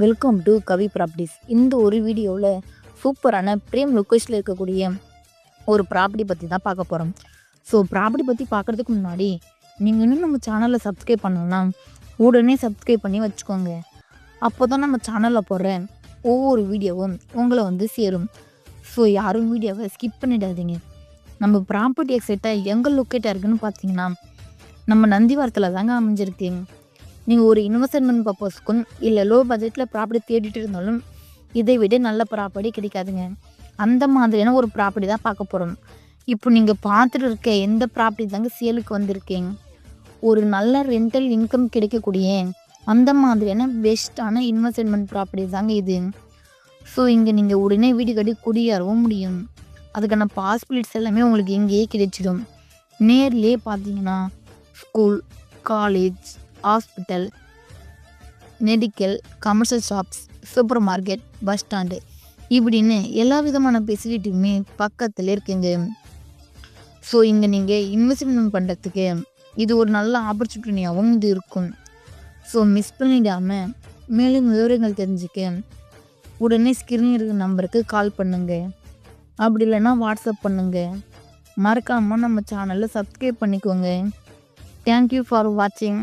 Welcome to Kavi properties. இந்த ஒரு வீடியோவில் சூப்பரான பிரேம் லொக்கேஷனில் இருக்கக்கூடிய ஒரு ப்ராப்பர்ட்டி பற்றி தான் பார்க்க போகிறோம். ஸோ ப்ராப்பர்ட்டி பற்றி பார்க்குறதுக்கு முன்னாடி நீங்கள் இன்னும் நம்ம சேனலில் சப்ஸ்கிரைப் பண்ணணும்னா உடனே சப்ஸ்கிரைப் பண்ணி வச்சுக்கோங்க. அப்போ தான் நம்ம சேனலில் போடுற ஒவ்வொரு வீடியோவும் உங்களை வந்து சேரும். ஸோ யாரும் வீடியோவை ஸ்கிப் பண்ணிடாதீங்க. நம்ம ப்ராப்பர்ட்டி எக்ஸைட்டாக எங்கே லொக்கேட்டாக இருக்குன்னு பார்த்தீங்கன்னா நம்ம நந்திவாரத்தில் தாங்க அமைஞ்சிருக்கு. நீங்கள் ஒரு இன்வெஸ்ட்மெண்ட் பர்பஸ்க்கும் இல்லை லோ பட்ஜெட்டில் ப்ராப்பர்ட்டி தேடிட்டு இருந்தாலும் இதை விட நல்ல ப்ராப்பர்ட்டி கிடைக்காதுங்க. அந்த மாதிரியான ஒரு ப்ராப்பர்ட்டி தான் பார்க்க போகிறோம். இப்போ நீங்கள் பார்த்துட்டு இருக்க எந்த ப்ராப்பர்ட்டி தாங்க சேலுக்கு வந்திருக்கீங்க. ஒரு நல்ல ரெண்டல் இன்கம் கிடைக்கக்கூடிய அந்த மாதிரியான பெஸ்ட்டான இன்வெஸ்ட்மெண்ட் ப்ராப்பர்ட்டி தாங்க இது. ஸோ இங்கே நீங்கள் உடனே வீடு கட்டி குடியேறவும் முடியும். அதுக்கான பாசிபிலிட்டிஸ் எல்லாமே உங்களுக்கு இங்கேயே கிடைச்சிடும். நேர்லேயே பார்த்தீங்கன்னா school, college, hospital, medical, commercial shops, super market, bus stand இப்படின்னு எல்லா விதமான ஃபெசிலிட்டியுமே பக்கத்தில் இருக்குங்க. ஸோ இங்கே நீங்கள் இன்வெஸ்ட்மெண்ட் பண்ணுறதுக்கு இது ஒரு நல்ல ஆப்பர்ச்சுனிட்டியாகவும் இது இருக்கும். ஸோ மிஸ் பண்ணிடாமல் மேலும் விவரங்கள் தெரிஞ்சுக்க உடனே ஸ்கிரீனில் இருக்கிற நம்பருக்கு கால் பண்ணுங்க. அப்படி இல்லைன்னா வாட்ஸ்அப் பண்ணுங்க. மறக்காமல் நம்ம சேனலில் சப்ஸ்கிரைப் பண்ணிக்கோங்க. தேங்க்யூ ஃபார் வாட்சிங்.